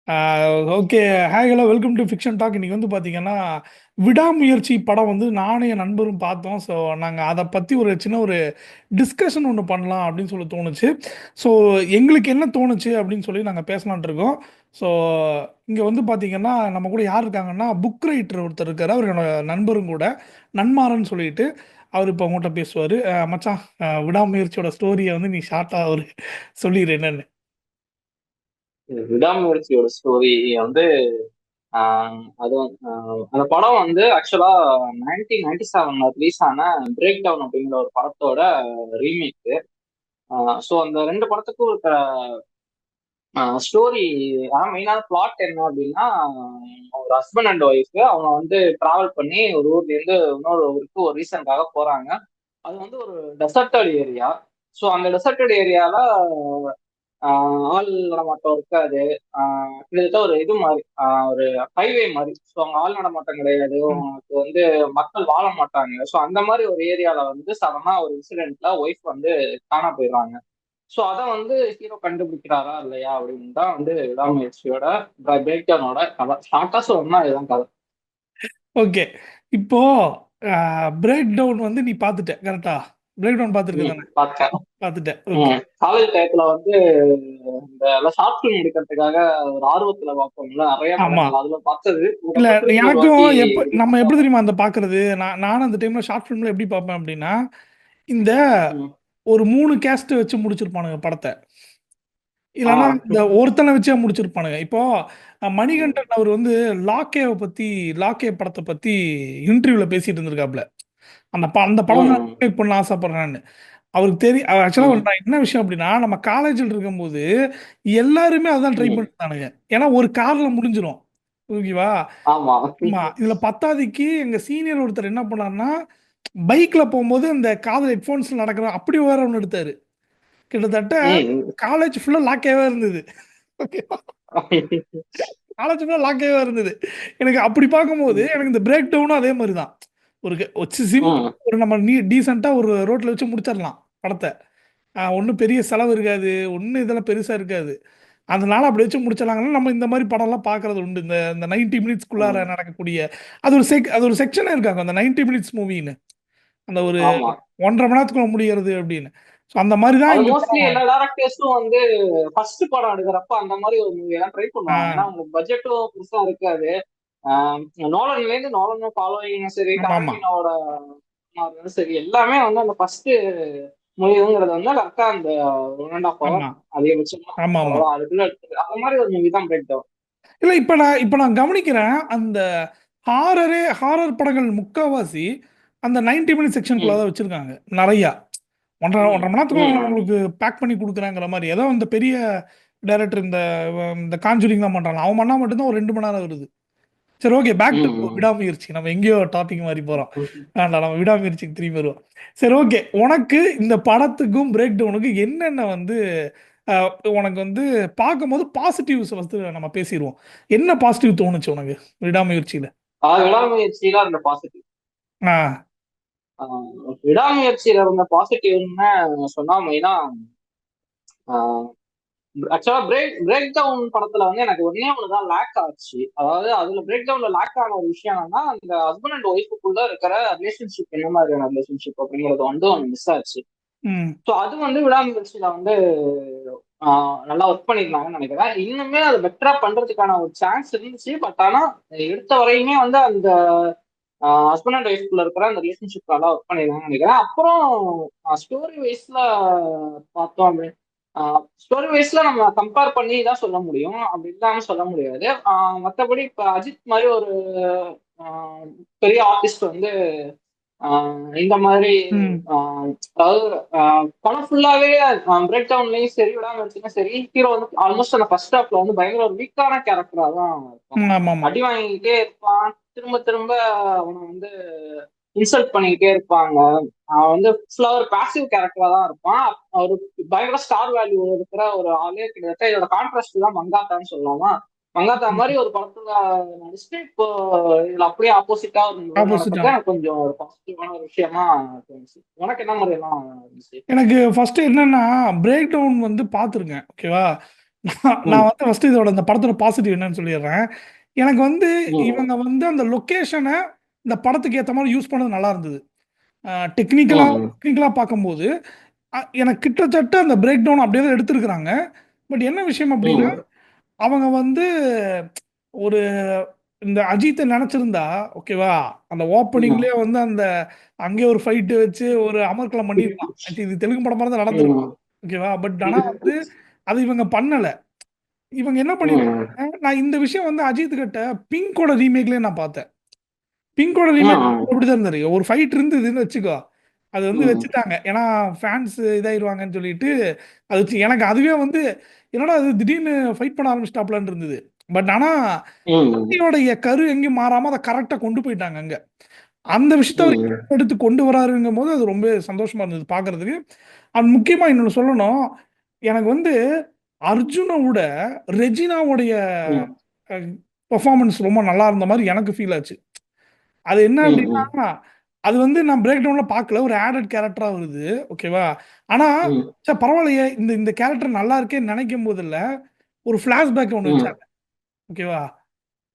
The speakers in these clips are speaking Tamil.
Okay. Hi hello welcome to fiction talk. இன்னைக்கு வந்து பார்த்தீங்கன்னா, விடாமுயற்சி படம் வந்து நானும் என் நண்பரும் பார்த்தோம். ஸோ, நாங்க அத பத்தி ஒரு சின்ன ஒரு டிஸ்கஷன் ஒண்ணு பண்ணலாம் அப்படின்னு சொல்லி தோணுச்சு. ஸோ, எங்களுக்கு என்ன தோணுச்சு அப்படின்னு சொல்லி நாங்க பேசலாம்னு இருக்கோம். ஸோ, இங்க வந்து பார்த்தீங்கன்னா, நம்ம கூட யார் இருக்காங்கன்னா, புக் ரைட்டர் ஒருத்தர் இருக்காரு. அவரு என்னோட நண்பரும் கூட. நன்மாறன்னு சொல்லிட்டு. அவரு இப்ப உங்கட்ட பேசுவாரு. மச்சான், விடாமுயற்சியோட ஸ்டோரிய வந்து நீ ஷார்ட்டா ஒரு சொல்லிரு என்னன்னு. விடாமுயற்சியோட ஸ்டோரி வந்து அந்த படம் வந்து ஆக்சுவலா 1997 ரிலீஸ் ஆன பிரேக் டவுன் அப்படிங்கிற ஒரு படத்தோட ரீமேக். ஸோ அந்த ரெண்டு படத்துக்கும் இருக்கிற ஸ்டோரி, மெயினான பிளாட் என்ன அப்படின்னா, ஒரு ஹஸ்பண்ட் அண்ட் ஒய்ஃப் அவங்க வந்து டிராவல் பண்ணி ஒரு ஊர்ல இருந்து இன்னொரு ஊருக்கு ஒரு ரீசன்காக போறாங்க. அது வந்து ஒரு டெசர்டட் ஏரியா. ஸோ அந்த டெசர்டட் ஏரியால ஆள் நடமாட்டம் இருக்காது. கிட்டத்தட்ட ஒரு இது மாதிரி, ஒரு ஹைவே மாதிரி. ஸோ அங்க ஆள் நடமாட்டம் கிடையாது. ம். உங்களுக்கு வந்து மக்கள் வாழ மாட்டாங்க. ஸோ அந்த மாதிரி ஒரு ஏரியால வந்து சடனா ஒரு இன்சிடென்ட்ல ஒய்ஃப் வந்து காணா போயிடுறாங்க. ஸோ அதை வந்து ஹீரோ கண்டுபிடிக்கிறாரா இல்லையா அப்படின்னு தான் வந்து விடாமுயற்சியோட பிரேக் டவுனோட கதை. ஷார்ட்டா சொல்லணும்னா இதுதான் கதை. ஓகே. இப்போ பிரேக் டவுன் வந்து நீ பார்த்துட்ட கரெக்டா? பிரேக் டவுன் பார்த்துருக்க தானே? பார்த்தேன். பார்த்துட்ட. ஓகே. காலேஜ் டயத்துல வந்து இந்த ஷார்ட் ஃபிலிம் எடுக்கிறதுக்காக ஒரு ஆர்வத்துல பார்ப்போம்ல நிறைய ஆமா. படங்கள், அதுல பார்த்தது இல்ல, அதுக்கப்புறம் திருப்பி ஒரு எனக்கும் வாட்டி நம்ம எப்படி பார்த்தோம். தெரியுமா அந்த பார்க்கறது? நானும் அந்த டைம்ல ஷார்ட் ஃபிலிம்ல எப்படி பார்ப்பேன் அப்படின்னா, இந்த ம். ஒரு 3 கேஸ்ட் வச்சு முடிச்சிருப்பானுங்க படத்த. ஆ. இல்லன்னா இந்த ஒருத்தன வச்சே முடிச்சிருப்பானுங்க. இப்போ ம். மணிகண்டன் அவர் வந்து லாக்கே படத்த பத்தி இன்டர்வியூல பேசிட்டு இருந்திருக்காப்ல. அந்த படம் நான் ம். ரீமேக் பண்ண ஆசைப்படுறேன்னு. அவருக்கு தெரியும். ஆக்சுவலா ம். நான் என்ன விஷயம் அப்படின்னா, நம்ம காலேஜ்ல இருக்கும்போது எல்லாருமே அதான் ட்ரை ம். பண்ணிருந்தானுங்க. ஏன்னா ஒரு கார்ல முடிஞ்சிரும். ஓகேவா? ஆமா. ஆமா. இதுல 10வதுக்கு எங்க சீனியர் ஒருத்தர் என்ன பண்ணாருன்னா, பைக்ல போம்போது அந்த காதுல ஹெட்ஃபோன்ஸ் நடக்கிற அப்படி வேற ஒண்ணு எடுத்தாரு. கிட்டத்தட்ட ம். காலேஜ் ஃபுல்லா லாக்கேவா இருந்தது. ஓகேவா? காலேஜ் ஃபுல்லா லாக்கேவா இருந்தது. எனக்கு அப்படி பார்க்கும்போது, ம். எனக்கு இந்த பிரேக் டவுனும் அதே மாரி தான். ஒரு சிம்பிள் ம். ஒரு நம்ம டீசென்ட்டா ஒரு ரோட்ல வச்சு முடிச்சிடலாம் படத்த. ஒண்ணும் பெரிய செலவு இருக்காது. ஒண்ணும் இதெல்லாம் பெருசா இருக்காது. அதனால அப்படி வச்சு முடிச்சிடலாங்கன்னா, நம்ம இந்த மாரி படம்லாம் பார்க்கறது உண்டு. இந்த இந்த 90 மினிட்ஸ்க்குள்ளார ம். நடக்கக்கூடிய அது ஒரு செக்ஷனே இருக்காங்க. அந்த 90 மினிட்ஸ் மூவின்னு. அந்த ஒரு ஆமா. 1 1/2 மணி நேரத்துக்குள்ள முடியறது அப்படின்னு. ஸோ அந்த மாரி தான் அது இந்த மோஸ்ட்லி படம். எல்லா டேரக்டர்ஸும் வந்து ஃபர்ஸ்ட் படம் எடுக்கிறப்ப அந்த மாதிரி ஒரு மூவி எல்லாம் ட்ரை ஆ பண்ணுவாங்க. ஏன்னா உங்களுக்கு பட்ஜெட்டும் பெருசா இருக்காது. நோலன்ல இருந்து நோலன் ஃபாலோயிங்கும் சரி, ஆமாமா. டாரண்டினோட சரி, எல்லாமே வந்து அந்த ஃபர்ஸ்ட் மூவிங்கிறது வந்து கரெக்டா அந்த 1.5 hour ஆமா. அதிகபட்சமா. ஆமாமா. அவ்வளவுதான், அதுக்குள்ள எடுத்தது அந்த மாதிரி ஒரு மூவி தான் பிரேக் டவுன். இல்ல, இப்ப நான் கவனிக்கிறேன். அந்த ஹாரர் படங்கள் முக்காவாசி அந்த 90 மினிட் செக்ஷனுக்குள்ள ம். தான் வச்சிருக்காங்க. நெறையா. 1 1/2 ம்.1/2 மணி நேரத்துக்குள்ள ம். உங்களுக்கு பேக் பண்ணி குடுக்குறாங்கிற மாரி. ஏதோ இந்த பெரிய டைரக்டர் இந்த காஞ்சூரிங் தான் பண்றான்ல. அவன் பண்ணா மட்டும் தான் ஒரு 2 மணி நேரம் வருது. சரி, ஓகே. பேக் டு ம். விடாமுயற்சி. நம்ம எங்கேயோ டாபிக் மாறி போறோம். ம். வேண்டாம், நம்ம விடாமுயற்சிக்கு திரும்பி வருவோம். சரி, ஓகே. உனக்கு இந்த படத்துக்கும் பிரேக் டவுனுக்கும் என்னென்ன வந்து அ உனக்கு வந்து பார்க்கும்போது பாசிட்டிவ்ஸ் ஃபர்ஸ்ட் நம்ம பேசிருவோம். என்ன பாசிட்டிவ் தோணுச்சு உனக்கு விடாமுயற்சியில? விடாமுயற்சியில அந்த பாசிட்டிவ். ஆ. விடாமுயற்சியில இருந்த பாசிட்டிவ்னு சொன்னா மெயினா, ஆக்சுவலா பிரேக் பிரேக் டவுன் படத்துல வந்து எனக்கு ஒன்னே ஒண்ணுதான் லேக் ஆச்சு. அதாவது அதுல பிரேக் டவுன்ல லேக் ஆன ஒரு விஷயம் என்னன்னா, அந்த ஹஸ்பண்ட் அண்ட் ஒய்ஃபுக்குள்ள இருக்கிற ரிலேஷன்ஷிப் என்ன மாதிரியான ரிலேஷன்ஷிப் அப்படிங்கறது வந்து ஒன்று மிஸ் ஆச்சு. ம். ஸோ அது வந்து விடாமுயற்சியில வந்து நல்லா ஒர்க் பண்ணியிருந்தாங்கன்னு நினைக்கிறேன். இன்னுமே அது பெட்டரா பண்றதுக்கான ஒரு சான்ஸ் இருந்துச்சு. பட் ஆனா எடுத்த வரையுமே வந்து அந்த ஹஸ்பண்ட் அண்ட் ஒய்ஃப்குள்ள இருக்கிற அந்த ரிலேஷன்ஷிப் நல்லா ஒர்க் பண்ணியிருந்தாங்கன்னு நினைக்கிறேன். அப்புறம் ஸ்டோரி வைஸ்ல பார்த்தோம் அப்படின்னு, ஸ்டோரி வைஸ்ல நம்ம கம்பேர் பண்ணி தான் சொல்ல முடியும், அப்படி இல்லாம சொல்ல முடியாது. மற்றபடி இப்ப அஜித் மாதிரி ஒரு ஆஹ் பெரிய ஆர்டிஸ்ட் வந்து இந்த மாதிரி, ம். அதாவது படம் ஃபுல்லாவே பிரேக் டவுன்லயும் சரி, விடாம சரி, ஹீரோ வந்து ஆல்மோஸ்ட் அந்த ஃபர்ஸ்ட் ஹாஃப்ல வந்து பயங்கர ஒரு வீக்கான கேரக்டரா தான் இருப்பான். ம். ஆமாமா. அடி வாங்கிக்கிட்டே இருப்பான். திரும்ப திரும்ப அவனை வந்து இன்சல்ட் பண்ணிக்கிட்டே இருப்பாங்க. அவன் வந்து ஃபுல்லா ஒரு பாசிவ் கேரக்டரா தான் இருப்பான். ஒரு பயங்கர ஸ்டார் வேல்யூ இருக்கிற ஒரு ஆளே கிட்டத்தட்ட இதோட கான்ட்ராஸ்ட் தான் மங்காத்தான்னு சொல்லலாமா. மங்காத்தா மாதிரி ம். ஒரு படத்துல நடிச்சுட்டு இப்போ இதுல அப்படியே ஆப்போசிட்டா ஒரு ரோல் ஆப்போசிட்டா. நடக்கிறது எனக்கு கொஞ்சம் ஒரு பாசிட்டிவான ஒரு விஷயமா தோணுச்சு. உனக்கு என்ன மாதிரி எல்லாம் இருந்துச்சு? எனக்கு ஃபர்ஸ்ட் என்னன்னா, பிரேக் டவுன் வந்து பார்த்துருக்கேன். ஓகேவா? ம், நான் வந்து ஃபர்ஸ்ட் இதோட இந்த படத்தோட பாசிட்டிவ் என்னன்னு சொல்லிடுறேன். எனக்கு வந்து ம், இவங்க வந்து அந்த லொகேஷனை இந்த படத்துக்கு ஏற்ற மாதிரி யூஸ் பண்ணது நல்லா இருந்தது. டெக்னிக்கலா ம், டெக்னிக்கலா பார்க்கும்போது எனக்கு கிட்டத்தட்ட அந்த பிரேக் டவுன் அப்படியே தான் எடுத்திருக்கிறாங்க. பட் என்ன விஷயம் அப்படின்னா, ம், அவங்க வந்து ஒரு இந்த அஜித்தை நினைச்சிருந்தா ஓகேவா, அந்த ம், ஓப்பனிங்லேயே வந்து அந்த அங்கேயே ஒரு ஃபைட் வச்சு ஒரு அமர்க்களம் பண்ணிருக்கலாம். Actually இது தெலுங்கு படமா தான் நடந்திருக்கும். ம், ஓகேவா, பட் ஆனா வந்து அது இவங்க பண்ணல. இவங்க என்ன ம், பண்ணிருக்காங்க, நான் இந்த விஷயம் வந்து அஜித் கிட்ட பிங்கோட ரீமேக்லயே நான் பார்த்தேன். பிங்கோட ரீமேக் ம், அப்படிதான் இருந்தது. ஒரு ஃபைட் இருந்ததுன்னு வச்சுக்கோ, அது வந்து ம், வச்சுட்டாங்க. ஏன்னா ஃபேன்ஸ் இதாயிருவாங்கன்னு சொல்லிட்டு அது எனக்கு அதுவே வந்து என்னடா அது திடீர்னு ஃபைட் பண்ண ஆரம்பிச்சிட்டாப்லன்னு இருந்தது. பட் ஆனா ம், கதையோடைய கரு எங்கேயும் மாறாம அதை கரெக்டா கொண்டு போயிட்டாங்க அங்க. அந்த விஷயத்த அவர் ம், எடுத்து கொண்டு வராருங்கும் போது அது ரொம்ப சந்தோஷமா இருந்தது பார்க்கறதுக்கு. அண்ட் முக்கியமா இன்னொன்னு சொல்லணும். எனக்கு வந்து அர்ஜுனை விட ரெஜினாவுடைய ம், பெர்ஃபார்மன்ஸ் ரொம்ப நல்லா இருந்த மாதிரி எனக்கு ஃபீல் ஆச்சு. அது என்ன அப்படின்னா, ம், அது வந்து நான் பிரேக் டவுன்ல பார்க்கல. ஒரு ஆடட் கேரக்டரா வருது. ஓகேவா? ஆனா, ம், பரவாயில்லையே இந்த இந்த கேரக்டர் நல்லா இருக்கேன்னு நினைக்கும் போதில்ல, ஒரு ஃபிளாஷ்பேக் ஒண்ணு ம். வச்சாங்க. ஓகேவா?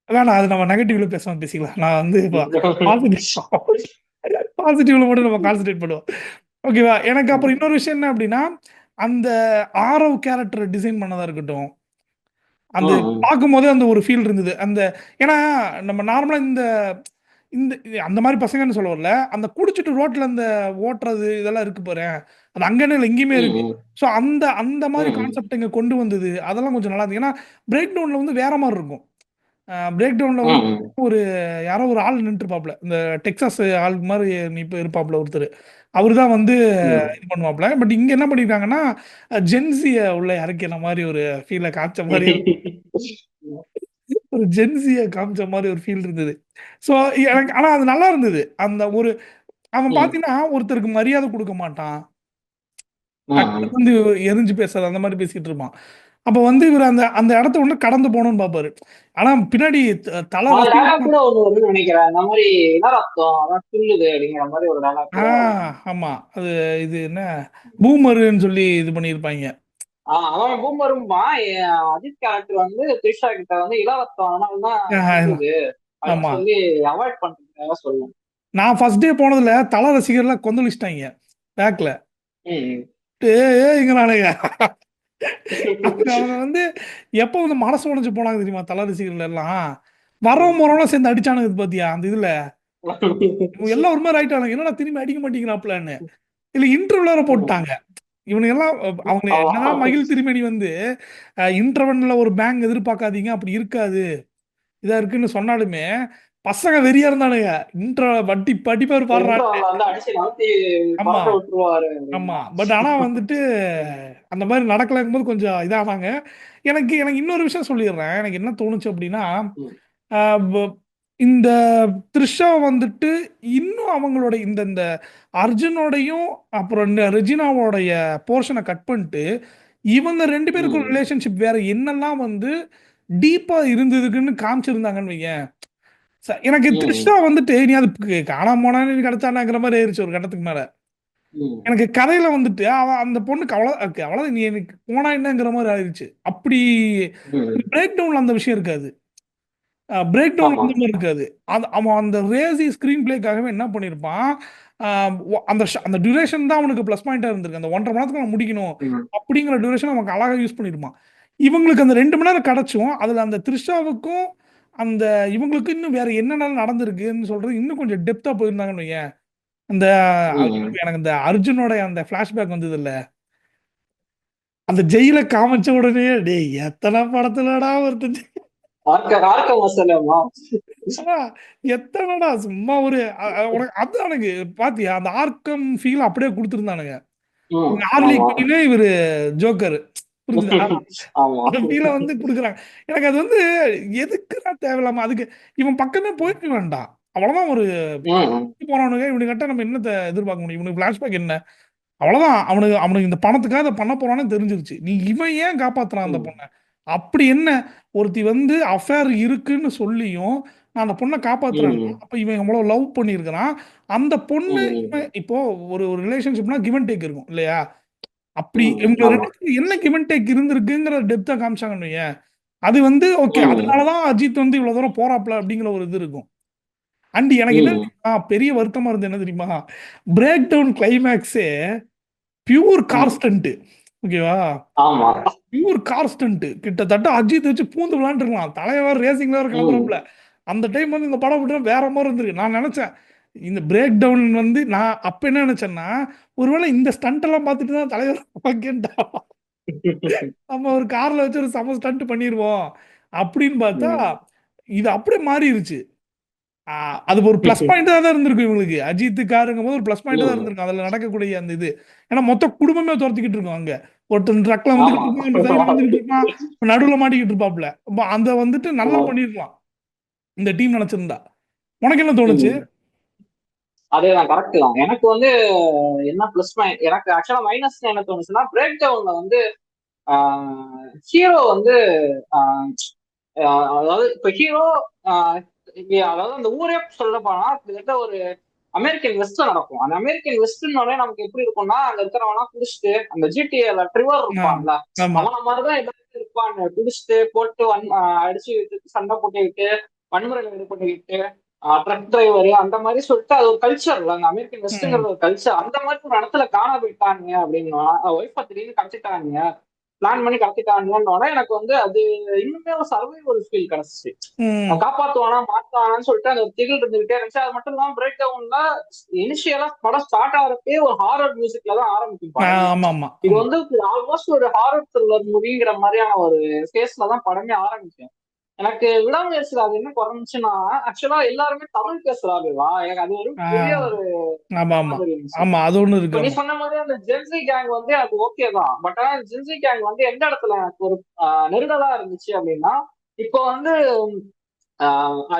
வேணாம் அது நம்ம நெகட்டிவ்ல பேசாம பேசிக்கலாம். நான் வந்து இப்ப பாசிட்டிவ் பாசிட்டிவ்ல மட்டும் நம்ம கான்சன்ட்ரேட் பண்ணுவோம். ஓகேவா? எனக்கு அப்புறம் இன்னொரு விஷயம் என்ன அப்படின்னா, அந்த ஆரவ் கேரக்டர் டிசைன் பண்ணதா இருக்கட்டும். அந்த ம், பார்க்கும்போதே அந்த ஒரு ஃபீல் இருந்தது. அந்த ஏன்னா நம்ம நார்மலா இந்த இந்த அந்த மாரி பசங்கன்னு சொல்ல வரல. அந்த குடிச்சிட்டு ரோட்ல அந்த ஓட்டுறது இதெல்லாம் இருக்கு பாரேன். அது அங்கன்னு இல்ல இங்கேயுமே இருக்கு. ம், ஸோ அந்த அந்த மாரி ம், கான்செப்ட் இங்க கொண்டு வந்தது. அதெல்லாம் கொஞ்சம் நல்லா இருந்தது. ஏன்னா பிரேக் டவுன்ல வந்து வேற மாரி இருக்கும். பிரேக் டவுன்ல வந்து ம், ஒரு யாரோ ஒரு ஆள் நின்னுட்டுருப்பாப்ல. இந்த டெக்சாஸ் ஆள் மாரி இப்ப இருப்பாப்ல ஒருத்தரு. அவரு தான் வந்து ம். இது பண்ணுவாப்ல. பட் இங்க என்ன பண்ணியிருக்காங்கன்னா, ஜென்ஸிய உள்ள இறக்கின மாரி ஒரு ஃபீல காமிச்ச மாரி ஒரு ஜென்ஸிய காமிச்ச மாரி ஒரு ஃபீல் இருந்தது. ஸோ எனக்கு ஆனா அது நல்லா இருந்தது. அந்த ஒரு அவன் ம், பார்த்தீங்கன்னா, ஒருத்தருக்கு மரியாதை குடுக்க மாட்டான். ம். டக்குனு வந்து எரிஞ்சு பேசுறது அந்த மாரி பேசிட்டு இருப்பான். அப்ப வந்து இவரு அந்த அந்த இடத்த ஒண்ணு கடந்து போணும்னு பார்ப்பாரு. ஆனா பின்னாடி தல அந்த டயலாக் ரசிகர்கள் கூட ஒண்ணு வரும்னு நினைக்கிறேன். இந்த மாதிரி என்ன அர்த்தம் அதான் துள்ளுது அப்படிங்கிற மாதிரி ஒரு டயலாக் ஆ கூட வரும். ஆமா. அது இது என்ன பூமருன்னு சொல்லி இது பண்ணியிருப்பாய்ங்க. அவன் பூமரும்பா அஜித் கேரக்டர் வந்து த்ரிஷா கிட்ட வந்து இளவரசம் அதனாலதான் துள்ளுது அப்படின்னு ஆமா. சொல்லி அவாய்ட் பண்றதுக்காக சொல்லுவேன். நான் ஃபர்ஸ்ட் டே போனதுல தல ரசிகர்லாம் கொந்தளிச்சுட்டாய்ங்க. பேக்ல. ம், ஏய்ங்கறானுங்க. அவங்க வந்து எப்போ வந்து மனசு உடைஞ்சு போனாங்க தெரியுமா? தல ரசிகர்கள் எல்லாம். ம். வரவன் போறவன்லாம் சேர்ந்து அடிச்சானுங்க பாத்தியா? அந்த இதுல. இவங்க எல்லாம் ஒரு மாரி ஆயிட்டானுங்க. என்னடா திரும்பி அடிக்க மாட்டேங்கிறாப்லன்னு. இல்ல இன்டர்வல் வேற ம். போட்டாங்க. இவனுங்க எல்லாம் அவங்க ஆமா. என்னதான் மகிழ் திருமேனி வந்து இன்டர்வல்ல ஒரு பேங் எதிர்பார்க்காதீங்க. அப்படி இருக்காது. இதா இருக்குன்னு சொன்னாலுமே, பசங்க வெறியா இருந்தானுங்க. வட்டி படிப்பாரு பாடுறாங்க. இன்ட்ரோல வந்து அடிச்சு நவுத்தி ஆமா, பறக்க விட்டுருவாரு ஆமா. அப்படின்னா. பட் ஆனா வந்துட்டு அந்த மாரி நடக்கலங்கும்போது கொஞ்சம் இதானாங்க. எனக்கு எனக்கு இன்னொரு விஷயம் சொல்லிடுறேன். எனக்கு என்ன தோணுச்சு அப்படின்னா, ம், அ ப இந்த த்ரிஷா வந்துட்டு இன்னும் அவங்களோட இந்த இந்த அர்ஜுனோடையும், அப்புறம் இந்த ரெஜினாவோடைய போர்ஷன கட் பண்ணிட்டு, இவங்க 2 பேருக்கும் ம், ரிலேஷன்ஷிப் வேற என்னெல்லாம் வந்து டீப்பா இருந்ததுக்குன்னு காமிச்சிருந்தாங்கன்னு வையேன். எனக்கு ம், த்ரிஷா வந்துட்டு நீ அது காணாம போனான்னு நீ கிடைச்சானாங்கிற மாரி ஆயிருச்சு ஒரு கட்டத்துக்கு மேல. ம், எனக்கு கதையில வந்துட்டு அந்த பொண்ணுக்கு அவ்வளவுதான் நீ எனக்கு போனா என்னங்கிற மாரி ஆயிருச்சு. அப்படி ம். பிரேக் டவுன்ல அந்த விஷயம் இருக்காது. பிரேக் டவுன் ஆமா. அந்த மாதிரி இருக்காது. அவன் அந்த ரேசி ஸ்கிரீன் பிளேக்காகவே என்ன பண்ணியிருப்பான், அந்த டியூரேஷன் தான் அவனுக்கு ப்ளஸ் பாயிண்டா இருந்திருக்கு. அந்த 1.5 மணி நேரத்துக்கு அவன் முடிக்கணும் ம், அப்படிங்கிற டியூரேஷன் அவன் அழகா யூஸ் பண்ணியிருப்பான். இவங்களுக்கு அந்த 2 மணி நேரம் கிடைச்சும், அதுல அந்த த்ரிஷாவுக்கும் அந்த இவங்களுக்கும் இன்னும் வேற என்னென்ன நடந்திருக்குன்னு சொல்றது இன்னும் கொஞ்சம் டெப்த்தா போயிருந்தாங்கன்னு வையேன். அந்த ம். எனக்கு இந்த அர்ஜுனோட அந்த ஃபிளாஷ்பேக் வந்தது இல்ல. அந்த ஜெயில காமிச்ச உடனே டேய் எத்தனை படத்துலடா ஒருத்தன் ஆர்க்க மசாலாமா. ஆனா, எத்தனடா சும்மா ஒரு உனக்கு அதானுங்க பாத்தியா? அந்த ஆர்க்கம் ஃபீல் அப்படியே குடுத்துருந்தானுங்க. ம். இவங்க ஹார்லி ஆமா. குயினு, இவரு ஜோக்கர். புரிஞ்சுதா? ஆமா. அந்த ஃபீல வந்து குடுக்குறாங்க. எனக்கு அது வந்து எதுக்குடா தேவையில்லாம அதுக்கு இவன் பக்கமே போயிருக்க வேண்டாம். அவ்வளவுதான் ஒரு ம், போனவனுங்க இவனுகிட்ட நம்ம என்னத்த எதிர்பார்க்க முடியும்? இவனுக்கு ஃபிளாஷ்பேக் என்ன? அவ்வளவுதான். அவனுக்கு அவனுக்கு இந்த பணத்துக்காக இத பண்ண போறான்னு தெரிஞ்சிருச்சு. இவன் ஏன் காப்பாத்துறான் அந்த ம், பொண்ண? அப்படி என்ன? ஒருத்தி வந்து அஃபேர் இருக்குன்னு சொல்லியும், நான் அந்த பொண்ண காப்பாத்துறேன்னா, ம், அப்ப இவன் எவ்வளோ லவ் பண்ணியிருக்கிறான். அந்த பொண்ணு ம், இவன் இப்போ ஒரு ஒரு ரிலேஷன்ஷிப்னா கிவ் அண்ட் டேக் இருக்கும் இல்லையா? அப்படி இவங்க ஆமா. ரெண்டு என்ன கிவ் அண்ட் டேக் இருந்திருக்குங்கிற டெப்தா காமிச்சாங்கன்னு வையேன். அது வந்து ஓகே, ம். அதனாலதான் அஜித் வந்து இவ்வளவு தூரம் போறாப்ல அப்படிங்கிற ஒரு இது இருக்கும். அண்ட் எனக்கு என்ன ம். தெரியுமா பெரிய வருத்தமா இருந்து என்ன தெரியுமா, பிரேக் டவுன் கிளைமேக்ஸே பியூர் கார் ம். ஸ்டண்ட். ஓகேவா, ஆமா. Pure car stunt. கிட்டத்தட்ட அஜித் வச்சு பூந்து விளாண்டுருக்கலாம், தலைவர் ரேசிங் வேற ம். கிளம்புறப்பல. அந்த டைம் வந்து இந்த படம் விட்டு வேற மாதிரி இருந்திருக்கு. நான் நினைச்சேன் இந்த பிரேக் டவுன் வந்து, நான் அப்ப என்ன நினைச்சேன்னா, ஒருவேளை இந்த ஸ்டண்ட் எல்லாம் பார்த்துட்டு தான் தலைவர் ஓகேன்டா, நம்ம ஒரு கார்ல வச்சு ஒரு சம ஸ்டண்ட் பண்ணிடுவோம் அப்படின்னு பார்த்தா, ம். இது அப்படியே மாறிடுச்சு. அது ஒரு ப்ளஸ் பாயிண்டா தான் இருந்திருக்கும் இவங்களுக்கு. அஜித் காருங்கும் போது ஒரு ப்ளஸ் பாயிண்டா தான் ம். இருந்திருக்கும் அதுல நடக்கக்கூடிய அந்த இது. ஏன்னா மொத்த குடும்பமே துரத்திக்கிட்டு இருக்கோம் அங்க. ஒருத்தன் ட்ரக்ல ஆமா. வந்துகிட்டு இருப்பான், இந்த சைடுல வந்துகிட்டு இருப்பான், நடுவுல மாட்டிக்கிட்டு இருப்பாப்ல. அப்ப அந்த வந்துட்டு நல்லா ஆமா. பண்ணிருக்கலாம் இந்த டீம் நினைச்சிருந்தா. உனக்கு என்ன தோணுச்சு? ம். அதேதான், கரெக்ட் தான். எனக்கு வந்து என்ன பிளஸ் பாயிண்ட், எனக்கு ஆக்சுவலா மைனஸ் என்ன தோணுச்சுன்னா, பிரேக் டவுன்ல வந்து ஹீரோ வந்து ஆஹ் அதாவது இப்ப ஹீரோ, அதாவது அந்த ஊரே சொல்ல போனா கிட்டத்தட்ட ஒரு அமெரிக்கன் வெஸ்ட் நடக்கும். அந்த அமெரிக்கன் வெஸ்ட்னோட நமக்கு எப்படி இருக்கும்னா, அங்க இருக்கிறவனா குடிச்சிட்டு அந்த ஜிடிஏல ட்ரிவர் ஆ, இருப்பான்ல, ஆமா. அவன மாதிரிதான் எல்லாரும் இருப்பான். குடிச்சிட்டு போட்டு அடிச்சு விட்டு சண்டை போட்டுக்கிட்டு வன்முறையில் ஈடுபட்டுக்கிட்டு ட்ரக் டிரைவர் அந்த மாதிரி சொல்லிட்டு அது ஒரு கல்ச்சர். அங்க அமெரிக்கன் ம். வெஸ்ட்ங்கிறது ஒரு கல்ச்சர். அந்த மாதிரி ஒரு இடத்துல காண போயிட்டாங்க அப்படின்னா, ஒய்ஃபை திடீர்னு கடத்திட்டாங்க, பிளான் பண்ணி கடத்திட்டாங்கன்னோட எனக்கு வந்து அது இன்னுமே ஒரு சர்வைவல் ஃபீல் கிடைச்சிச்சு. ம். அவன் காப்பாத்துவானா மாட்டானான்னு சொல்லிட்டு அந்த ஒரு திகில் இருந்துகிட்டே இருந்துச்சு. அது மட்டும் இல்லாம பிரேக் டவுன்ல இனிஷியலா படம் ஸ்டார்ட் ஆகிறப்பே ஒரு ஹாரர் மியூசிக்ல தான் ஆரம்பிக்கும் படமே. ஆமா, ஆமா, இது ஆமா. வந்து ஆல்மோஸ்ட் ஒரு ஹாரர் த்ரில்லர் மூவிங்கிற மாதிரியான ஒரு ஃபேஸ்ல தான் படமே ஆரம்பிக்கும். எனக்கு விடாமுயற்சியில் அது என்ன குறைஞ்சுன்னா, ஆக்சுவலா எல்லாருமே தமிழ் பேசுறாங்கவா, எனக்கு அது ஒரு ஆ, பெரிய ஒரு ஆமா, ஆமா, மாதிரி இருந்துச்சு. ஆமா. அது ஒண்ணு இப்ப இருக்கு. நீ ஆமா. சொன்ன மாதிரி அந்த ஜென்சி கேங் வந்து அது ஓகே தான். பட் ஆனா ஜென்சி கேங் வந்து எந்த இடத்துல எனக்கு ஒரு நெருடலா இருந்துச்சு அப்படின்னா, இப்போ வந்து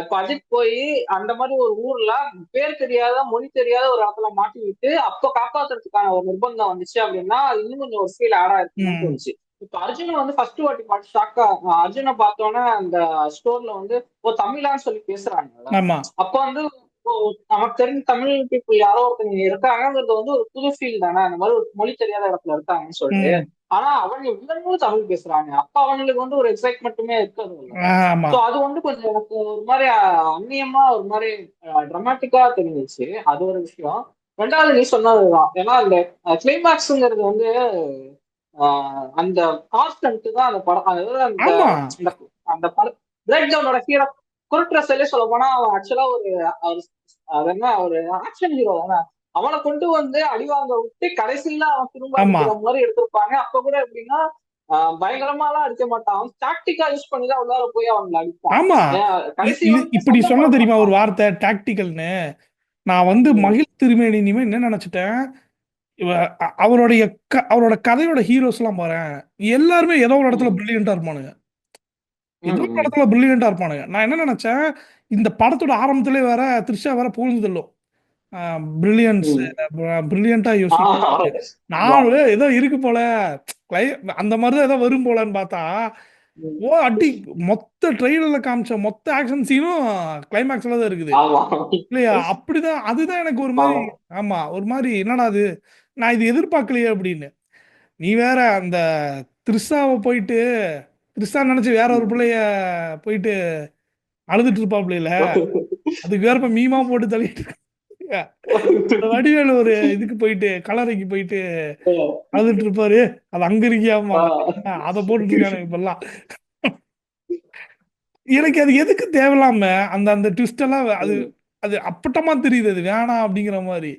இப்ப அஜித் போய் அந்த மாதிரி ஒரு ஊர்ல பேர் தெரியாத மொழி தெரியாத ஒரு இடத்துல மாட்டிக்கிட்டு அப்ப காப்பாத்துறதுக்கான ஒரு நிர்பந்தம் வந்துச்சு அப்படின்னா, அது இன்னும் கொஞ்சம் ஒரு ஃபீல் ஆடா இருக்குன்னு ம். தோணுச்சு. இப்ப அர்ஜுனை வந்து ஃபர்ஸ்ட் வாட்டி பார்த்து ஷாக்கா, அர்ஜுனை பார்த்தோன்னே அந்த ஸ்டோர்ல வந்து ஓ தமிழான்னு சொல்லி பேசுறாங்க. ஆமா. அப்ப வந்து ஓ, நமக்கு தெரிஞ்ச தமிழ் பீப்புள் யாரோ ஒருத்தங்க இருக்காங்கிறது வந்து ஒரு புது ஃபீல் தானே, அந்த மாதிரி ஒரு மொழி தெரியாத இடத்துல இருக்காங்கன்னு சொல்லிட்டு. ம். ஆனா அவங்க இவங்களும் தமிழ் பேசுறாங்க, அப்ப அவங்களுக்கு வந்து ஒரு எக்ஸைட்மெண்ட்டுமே இருக்கிறது இல்ல. ஆமா. சோ அது வந்து கொஞ்சம் எனக்கு ஒரு மாதிரி அந்நியமா ஒரு மாதிரி டிராமாட்டிக்கா தெரிஞ்சிச்சு. அது ஒரு விஷயம். ரெண்டாவது நீ சொன்னதுதான், ஏன்னா அந்த கிளைமேக்ஸ்ங்கிறது வந்து அந்த கான்ஸ்டன்ட் தான் அந்த படம். அதாவது அந்த ஆமா. அந்த அந்த படம் பிரேக் டவுனோட ஹீரோ குருட்டுற சொல்லி சொல்ல போனா அவன் ஆக்சுவலா ஒரு அது என்ன ஒரு ஆக்ஷன் ஹீரோ தானே. அவனை கொண்டு வந்து அடிவாங்க விட்டு கடைசியில அவன் திரும்ப ஆமா. அடிக்கிற மாதிரி எடுத்திருப்பாங்க. அப்ப கூட எப்படின்னா பயங்கரமா எல்லாம் அடிக்க மாட்டான், அவன் டாக்டிக்கா யூஸ் பண்ணி தான் உள்ளார போய் அவங்களை அடிப்பான். ஆமா. கடைசி இது வந்து இப்படி சத்தம் சொன்ன போட தெரியுமா ஒரு மாட்டான். வார்த்தை டாக்டிக்கல்னு. நான் வந்து ம். மகிழ் திருமேனி இனிமே என்ன நினைச்சிட்டேன், இவ அவருடைய அவரோட கதையோட ஹீரோஸ் எல்லாம் பாரு, எல்லாருமே ஏதோ ஒரு இடத்துல ம். பிரில்லியண்டா இருப்பானுங்க. ஏதோ ஒரு ம். இடத்துல பிரில்லியண்டா இருப்பானுங்க. நான் என்ன நினைச்சேன், இந்த படத்தோட ஆரம்பத்திலே வேற த்ரிஷா வேற புகழ்ந்து தள்ளும் பிரில்லியன்ஸ், ம். பிரில்லியண்டா ஆ, யோசிக்கிறேன். ஆமா. நான் ஏதோ இருக்கு போல, அந்த மாதிரி தான் ஏதோ வரும் போலன்னு பார்த்தா, ம். ஓ அடி, மொத்த ட்ரெயிலர்ல காமிச்ச மொத்த ஆக்ஷன் சீனும் கிளைமேக்ஸ்ல தான் இருக்குது. ஆமா. இல்லையா, அப்படிதான். அதுதான் எனக்கு ஒரு மாதிரி, ஆமா. ஆமா ஒரு மாதிரி என்னடா அது, நான் இது எதிர்பார்க்கலையே அப்படின்னு. நீ வேற அந்த த்ரிஷாவை போயிட்டு, த்ரிஷா நினைச்சு வேற ஒரு ம். பிள்ளைய போயிட்டு அழுதுட்டு இருப்பாப்ல, அதுக்கு வேற இப்ப மீமா போட்டு தள்ளிட்டு இருக்காங்க. இந்த வடிவேலு ஒரு இதுக்கு போயிட்டு கலரைக்கு போயிட்டு அழுதுட்டு இருப்பாரு, அது அங்க ஆ. இருக்கியாமாங்க, அதை போட்டுட்டு இருக்கானுங்க இப்பெல்லாம். எனக்கு அது எதுக்கு தேவையில்லாம அந்த அந்த ட்விஸ்ட் எல்லாம் அது, ம். அது அப்பட்டமா தெரியுது அது வேணாம் அப்படிங்கிற மாதிரி.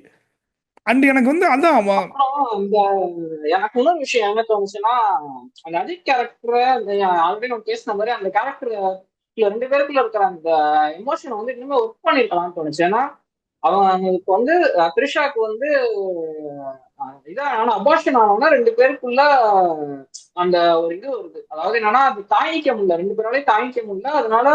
அண்ட் எனக்கு வந்து அதான் அப்புறம் இந்த எனக்கு இன்னொரு விஷயம் என்ன தோணுச்சுன்னா, அந்த அஜித் கேரக்டர் ஆல்ரெடி நம்ம பேசின மாதிரி அந்த கேரக்டர் ரெண்டு பேருக்குள்ள இருக்கிற அந்த எமோஷன் வந்து இன்னுமே ஒர்க் பண்ணிருக்கலாம்னு தோணுச்சு. ஏன்னா அவங்களுக்கு வந்து த்ரிஷாக்கு வந்து இதான் ஆனா அபார்ஷன் ஆனோம்னா ரெண்டு பேருக்குள்ள அந்த ஒரு இது வருது. அதாவது என்னன்னா அது தாங்கிக்க முடியல, ரெண்டு பேராலையும் தாங்கிக்க முடியல. அதனால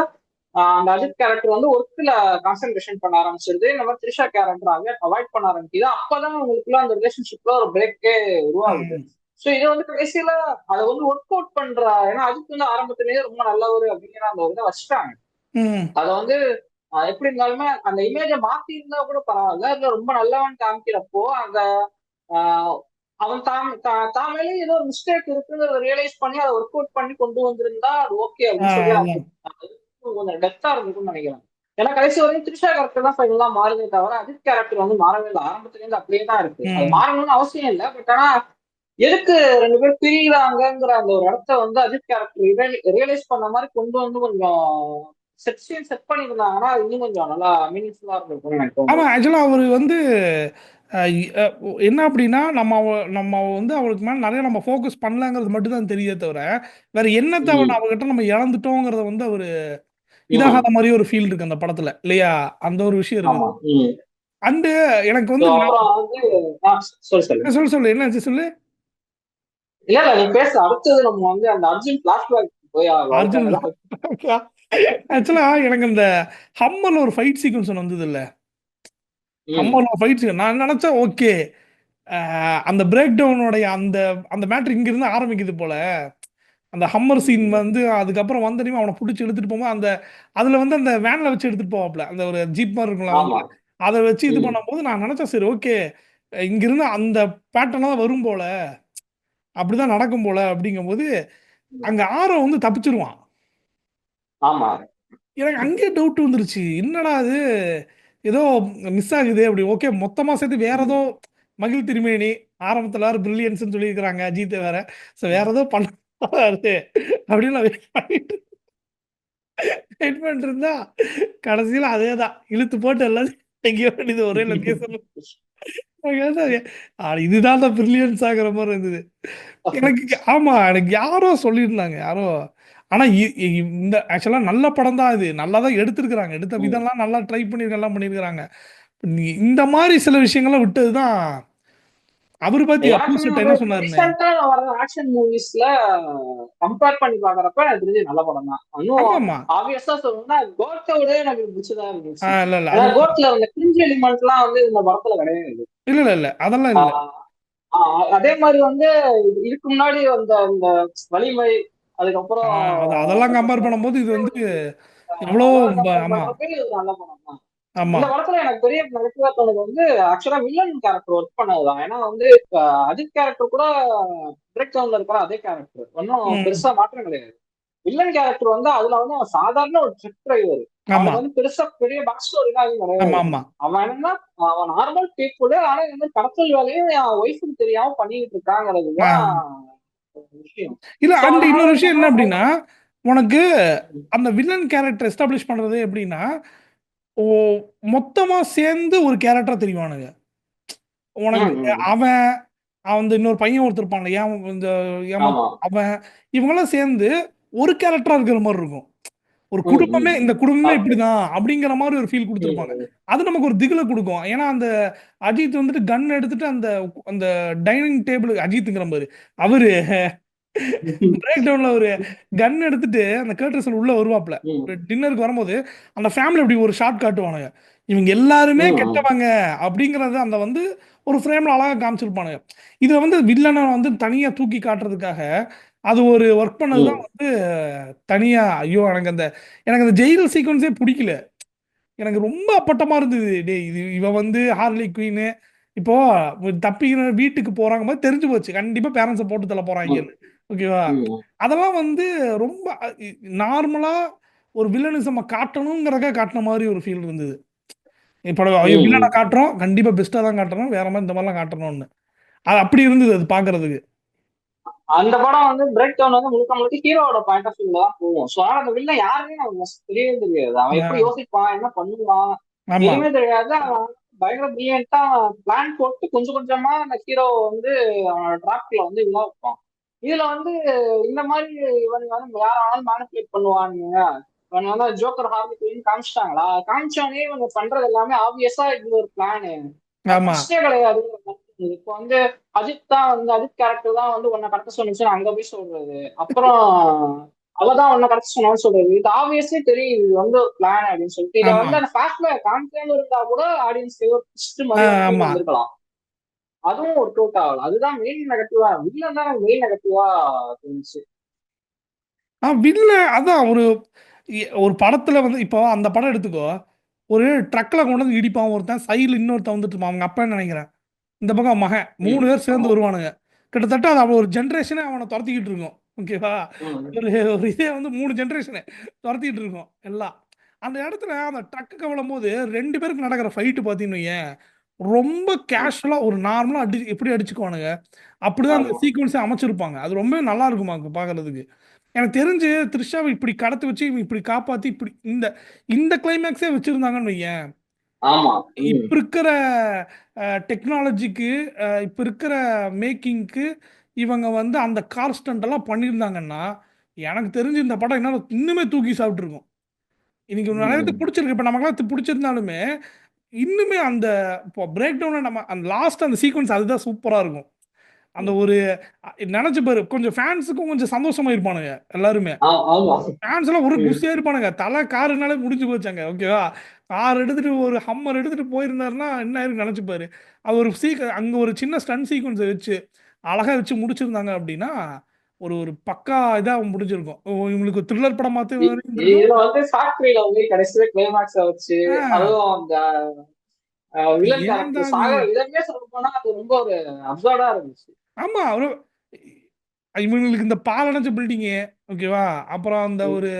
அந்த அஜித் கேரக்டர் வந்து ஒர்க்ல கான்சென்ட்ரேஷன் பண்ண ஆரம்பிச்சிருது. இந்த மாதிரி த்ரிஷா கேரக்டர் அவாய்ட் பண்ண ஆரம்பிக்குது. அப்பதான் அவங்களுக்குள்ள அந்த ரிலேஷன்ஷிப்ல ஒரு பிரேக்கே உருவாகுது. ம், ஸோ இது வந்து கடைசியில அதை வந்து ஒர்க் அவுட் பண்ற, ஏன்னா அஜித் வந்து ஆரம்பத்திலேயே ரொம்ப நல்லவர் அப்படிங்கிற அந்த ஒரு இதை வச்சுட்டாங்க. ம், அதை வந்து எப்படி இருந்தாலுமே அந்த இமேஜை மாத்தி இருந்தா கூட பரவாயில்ல, அதுல ரொம்ப நல்லவன் காமிக்கிறப்போ அந்த அவன் தான் மேலே ஏதோ ஒரு மிஸ்டேக் இருக்குங்கிறத ரியலைஸ் பண்ணி அதை ஒர்க் அவுட் பண்ணி கொண்டு வந்திருந்தா அது ஓகே அப்படின்னு சொல்லி அதான். அது கொஞ்சம் டெப்தா இருந்திருக்கும்னு நினைக்கிறேன். ஏன்னா கடைசி வரையும் த்ரிஷா கேரக்டர் தான் ஃபைனலா மாறுதே தவிர அஜித் கேரக்டர் வந்து மாறவே இல்லை. ஆரம்பத்துல இருந்து அப்படியே தான் இருக்கு. அது ம். மாறணும்னு அவசியம் இல்லை. பட் ஆனா எதுக்கு ரெண்டு பேரும் பிரியுறாங்கிற அந்த ஒரு இடத்த வந்து அஜித் கேரக்டர் ரியலைஸ் பண்ண மாதிரி கொண்டு வந்து கொஞ்சம் செட் பண்ணியிருந்தாங்கன்னா அது இன்னும் கொஞ்சம் நல்லா மீனிங்ஃபுல்லா இருந்திருக்கும்னு எனக்கு ஆமா. தோணுது. ஆக்சுவலா அவரு வந்து அ இ அ என்ன அப்டின்னா, நம்ம வந்து அவளுக்கு மேல நெறைய நம்ம ஃபோக்கஸ் பண்ணலங்கிறது மட்டும் தான் தெரியுதே தவிர, வேற என்னத்த ம். அவகிட்ட நம்ம இழந்துட்டோங்கிறத வந்து அவரு ம். இதாகாத மாரியே ஒரு ஃபீல் இருக்கு அந்த படத்துல. இல்லையா? அந்த ஒரு விஷயம் ஆமா. இருக்குது. ம். அண்டு எனக்கு ஸோ வந்து நான் அப்புறம் வந்து சொல்லு சொல்லு. சொல்லு, சொல்லு. என்னாச்சு சொல்லு? இல்ல இல்ல நீ பேச அடுத்தது நம்ம வந்து அந்த அர்ஜுன் பிளாஷ்பேக் போய் ஆகும். அர்ஜுன் அதுக்காக தான். ஆக்சுவலா எனக்கு அந்த ஹம்மர்ல ஒரு ஃபைட் சீக்வென்ஸ் ஒண்ணு வந்ததுல்ல. ம். ஹம்மர்ல ஃபைட் சீக்வென்ஸ் நான் நெனச்சேன் ஓகே. அந்த பிரேக் டவுனுடைய அந்த அந்த மேட்டர் இங்கிருந்து ஆரம்பிக்குது போல. அந்த ஹம்மர் சீன் ம். வந்து அதுக்கப்புறம் வந்தோனயும் அவன புடிச்சு இழுத்துட்டு போம்போது, அதுல வந்து அந்த வேன்ல வச்சு எடுத்துட்டு போவாப்ல. அந்த ஒரு ஜீப் மாரி இருக்கும்ல வந்து. ஆமா. அத வச்சு இது ம். பண்ணும்போது நான் நெனச்சேன் சரி ஓகே. இங்கிருந்து அந்த பேட்டர்ன் தான் வரும் போல. அப்படிதான் நடக்கும் போல அப்படிங்கும்போது, ம். அங்க ஆரோ வந்து தப்பிச்சுருவான். ஆமா. எனக்கு அங்கேயே டவுட் வந்துருச்சு. என்னடா இது? ஏதோ மிஸ் ஆகுதே அப்படி. ஓகே மொத்தமா சேர்த்து வேற ம். ஏதோ மகிழ் திருமேனி ஆரம்பத்துல வேற பிரில்லியன்ஸ்ன்னு சொல்லியிருக்கிறாங்க அஜித் வேற. ஸோ வேற ஏதோ பண்ண போறாரு அப்படின்னு நான் வெயிட் பண்ணிட்டு இருந்தா கடைசியில அதேதான். இழுத்து போட்டு எல்லாத்தையும் எங்கேயோ வேண்டியது ஒரே லொகேஷன்ல. இதுதான் தான் பிரில்லியன்ஸ் ஆகுற மாதிரி இருந்தது. எனக்கு ஆமா எனக்கு யாரோ சொல்லியிருந்தாங்க யாரோ. ஆனா இந்த ஆக்சுவலா நல்ல படம் தான் இது. நல்லா தான் எடுத்திருக்கிறாங்க. எடுத்த ம். விதம்லாம் நல்லா ட்ரை பண்ணிருக்க எல்லாம் பண்ணியிருக்கிறாங்க. இந்த மாதிரி சில விஷயங்கள்லாம் விட்டது தான். அவரு பத்தி எனக்குமே அப்செட் வந்து என்ன இப்ப சொன்னாருன்னு. ரீசெண்டா வர ஆக்ஷன் மூவிஸ்ல கம்பேர் பண்ணி பாக்குறப்ப எனக்கு தெரிஞ்சு நல்ல படம் தான். இன்னும் ஆமாமா. ஆப்வியஸா சொல்லணும்னா கோட்டை விட எனக்கு பிடிச்சதா இருந்துச்சு. இல்ல இல்ல ஏன்னா அது கோட்ல இருந்த கிரிஞ்சு எலிமெண்ட் எல்லாம் வந்து இந்த படத்துல கிடையாது. இல்ல இல்ல இல்ல அதெல்லாம் இல்ல. அதே மாதிரி வந்து இதுக்கு முன்னாடி வந்த அந்த வலிமை, அதுக்கப்புறம் அதெல்லாம் கம்பேர் பண்ணும்போது இது வந்து எவ்வளோ அதெல்லாம் கம்பேர் ஆமா பண்றப்ப இது ஒரு நல்ல படம் தான். ஆமா இந்த படத்துல எனக்கு பெரிய நெகட்டிவா தோணுது வந்து ஆக்சுவலா வில்லன் கேரக்டர் ஒர்க் பண்ணதுதான். ஏன்னா வந்து அஜித் கேரக்டர் கூட பிரேக் டவுன்ல இருக்கிற அதே கேரக்டர் ஒன்னும் ம் பெருசா மாற்றம் கிடையாது. வில்லன் கேரக்டர் வந்து அதுல வந்து அவன் சாதாரண ஒரு ட்ரக் டிரைவர். ஆமா அவனுக்கு வந்து பெருசா பெரிய பேக் ஸ்டோரிலாம் எதுவும் ஆமா கிடையாது. ஆமா அவன் என்னன்னா அவன் நார்மல் பீப்புள். ஆனா வந்து கடத்தல் வேலையும் என் ஒய்ஃபுக்கு தெரியாம பண்ணிட்டு இருக்காங்கிறதுதான் ஒரு விஷயம். இல்ல சோ அண்ட் அதனால இன்னொரு வந்து விஷயம் என்ன அப்படின்னா, உனக்கு ம். அந்த வில்லன் கேரக்டர் எஸ்டாப்ளிஷ் பண்றது எப்படின்னா, ஓ மொத்தமா சேர்ந்து ஒரு கேரக்டரா தெரிவானுங்க. உனக்கு ம். அவன், அந்த இன்னொரு பையன் ஒருத்தன் இருப்பான்ல, இந்த ஆமா. அவன் இவங்கெல்லாம் சேர்ந்து ஒரு கேரக்டரா இருக்கிற மாரி இருக்கும். ஒரு ம். ம். குடும்பமே இந்த குடும்பமே கரெக்ட். இப்படிதான் அப்படிங்கிற மாரி ஒரு ஃபீல் குடுத்திருப்பாங்க. ம். அது நமக்கு ஒரு திகில குடுக்கும். ஏன்னா அந்த அஜித் வந்துட்டு கன் எடுத்துட்டு அந்த அந்த டைனிங் டேபிள் அஜித்ங்கிற பாரு. அவரு பிரேக் டவுன்ல ஒரு கன் எடுத்துட்டு அந்த கர்டன்ஸ்ல உள்ள வருவாப்ல. ம். டின்னருக்கு வரும்போது அந்த ஃபேமிலி இப்படி ஒரு ஷாட் காட்டுவானுங்க. இவங்க எல்லாருமே ம். கெட்டவங்க அப்படிங்கிறத அந்த வந்து ஒரு ஃப்ரேம்ல அழகா காமிச்சிருப்பானுங்க. இத வந்து வில்லன வந்து தனியா தூக்கி காட்டுறதுக்காக அது ஒரு ஒர்க் பண்ணது தான் ம். வந்து தனியா ஐயோ! எனக்கு அந்த ஜெயில் சீக்வென்ஸே புடிக்கல. எனக்கு ரொம்ப அப்பட்டமா இருந்தது. டேய் இவ வந்து ஹார்லி குயின்னு இப்போ தப்பிக்கிற வீட்டுக்கு போறாங்கம்போது தெரிஞ்சு போச்சு. கண்டிப்பா பேரண்ட்ஸ போட்டு தள்ள ம். போறாய்ங்கன்னு. ஓகேவா? ம். அதெல்லாம் வந்து ரொம்ப நார்மலா ஒரு வில்லனிசம காட்டணுங்கிறதுக்காக காட்டுன மாரி ஒரு ஃபீல் இருந்தது. இப்ப ஐயோ! வில்லன ம். காட்டுறோம். கண்டிப்பா பெஸ்ட்டா தான் காட்டணும். வேற மாரி இந்த மாரிலாம் காட்டணும்னு. அது அப்படி இருந்தது அது பார்க்கறதுக்கு. அந்த படம் வந்து பிரேக் டவுன் வந்து முழுக்க முழுக்க ஹீரோவோட பாயிண்ட் ஆஃப் வியூல தான் போகும். சோ ஆனா அந்த வில்லன் யாருமே நமக்கு தெரியவே தெரியாது. அவன் எப்படி அ யோசிப்பான், என்ன பண்ணுவான், ஆமா. எதுவுமே தெரியாது. அவன் பயங்கர பிரில்லியன்ட்டா பிளான் போட்டு கொஞ்சம் கொஞ்சமா அந்த ஹீரோ வந்து அவனோட டிராப்ல வந்து விழ வைப்பான். இதுல வந்து இந்த மாதிரி இவனுங்க வந்து யார் ஆனாலும் மேனிபுலேட் பண்ணுவானுங்க. இவன் வந்து ஜோக்கர் ஹார்லி குயின்னு காமிச்சிட்டாங்களா? காமிச்சோனே இவங்க பண்றது எல்லாமே ஆப்வியஸா இது ஒரு பிளானு. ஆமா. ட்விஸ்டே கிடையாது. இப்போ வந்து அஜித் கேரக்டர் தான் வந்து உன்னை கடத்த சொன்னுச்சு அங்க போய் சொல்றது. அப்புறம் அவதான் உன்னை கடத்த சொன்னான்னு சொல்றது. இது ஆப்வியஸ்லி தெரியும் இது வந்து ஒரு பிளான் அப்படின்னு சொல்லிட்டு இதை ஆமா. வந்து அந்த ஃபேக்ட்ல காமிக்காம இருந்தா கூட ஆடியன்ஸ் ஒரு ட்விஸ்ட் மாதிரி வந்து ஆமா. வந்திருக்கலாம். அதுவும் ஒர்க் அவுட் ஆகல. அதுதான் மெயின் நெகட்டிவா வில்லன் தான் மெயின் நெகட்டிவா தோணுச்சு. அதான் ஒரு படத்துல வந்து இப்போ அந்த படம் எடுத்துக்கோ. ஒரு ட்ரக்ல கொண்டு வந்து இடிப்பான் ஒருத்தன். சைடுல இன்னொருத்தன் வந்துட்டு இருப்பான். அவங்க அப்பான்னு நெனைக்கிறேன். இந்த பக்கம் மகன், 3 ம். பேர் சேர்ந்து ஆமா. வருவானுங்க. கிட்டத்தட்ட அது ஒரு ஜென்ரேஷனே அவனை துரத்திக்கிட்டு இருக்கும். ஓகேவா? ம். ஒரு ஒரு இதே வந்து 3 ஜென்ரேஷனு தொரத்திட்டு இருக்கும் எல்லாம். அந்த இடத்துல அந்த ட்ரக்கு கவிழும்போது 2 பேருக்கு நடக்கிற ஃபைட் பார்த்தீங்கன்னு வையேன், ரொம்ப ம். கேஷுவலா ஒரு நார்மலா எப்படி அடிச்சுக்குவானுங்க. அப்படிதான் அந்த ஆமா. சீக்வென்ஸே அமைச்சிருப்பாங்க. அது ரொம்பவே நல்லா இருக்குமா பார்க்கறதுக்கு. எனக்கு தெரிஞ்சு த்ரிஷாவை இப்படி கடத்தி வச்சு இவங்க இப்படி காப்பாத்தி இப்படி இந்த இந்த கிளைமேக்ஸே வச்சிருந்தாங்கன்னு வையேன், ஆமா. ம். இப்ப இருக்கிற டெக்னாலஜிக்கு, இப்ப இருக்கிற மேக்கிங்க்கு இவங்க வந்து அந்த கார் ஸ்டண்ட் எல்லாம் பண்ணியிருந்தாங்கன்னா, எனக்கு தெரிஞ்சு இந்த படம் என்னால இன்னுமே தூக்கி சாப்பிட்டுருக்கும். இன்னைக்கு நிறைய பேத்துக்கு ம். பிடிச்சிருக்கு. இப்ப நமக்கெல்லாம் பிடிச்சிருந்தாலுமே, இன்னுமே அந்த இப்போ பிரேக் டவுன நம்ம அந்த லாஸ்ட் அந்த சீக்வென்ஸ் அதுதான் சூப்பரா இருக்கும். அந்த ஒரு நெனச்சு பாரு, கொஞ்சம் ஃபேன்ஸுக்கும் கொஞ்சம் சந்தோஷமா இருப்பானுங்க எல்லாருமே. ஆமா. ஃபேன்ஸ் எல்லாம் ஒரு ம். குஷியா இருப்பானுங்க. தல காருனாலே முடிஞ்சு போச்சு அங்க. ஓகேவா? கார் எடுத்துட்டு ஒரு ஹம்மர் எடுத்துட்டு போயிருந்தாருன்னா, என்ன ஆயிருக்கும்னு நெனச்சு பாரு. அது ஒரு அங்க ஒரு சின்ன ஸ்டண்ட் சீக்வென்ஸ வச்சு, அழகா வச்சு முடிச்சிருந்தாங்க அப்டின்னா, ஒரு ஒரு பக்கா இதா முடிஞ்சிருக்கும். ஓ! இவங்களுக்கு த்ரில்லர் படமாத்தும் இருந்திருக்கும். இதுல வந்து ஃபேக்டரியில வந்து கடைசியில கிளைமாக்ஸ வச்சு, ஆ அதுவும் அந்த வில்லன் ஏன்டா கேரக்டர் இது? சாகர விதமே சொல்ல போனா அது ரொம்ப ஒரு அப்சர்டா இருந்துச்சு. ஆமா. இவங்களுக்கு இந்த பாழடைஞ்ச பில்டிங்கு, ஓகேவா? அப்புறம் அந்த ம். ஒரு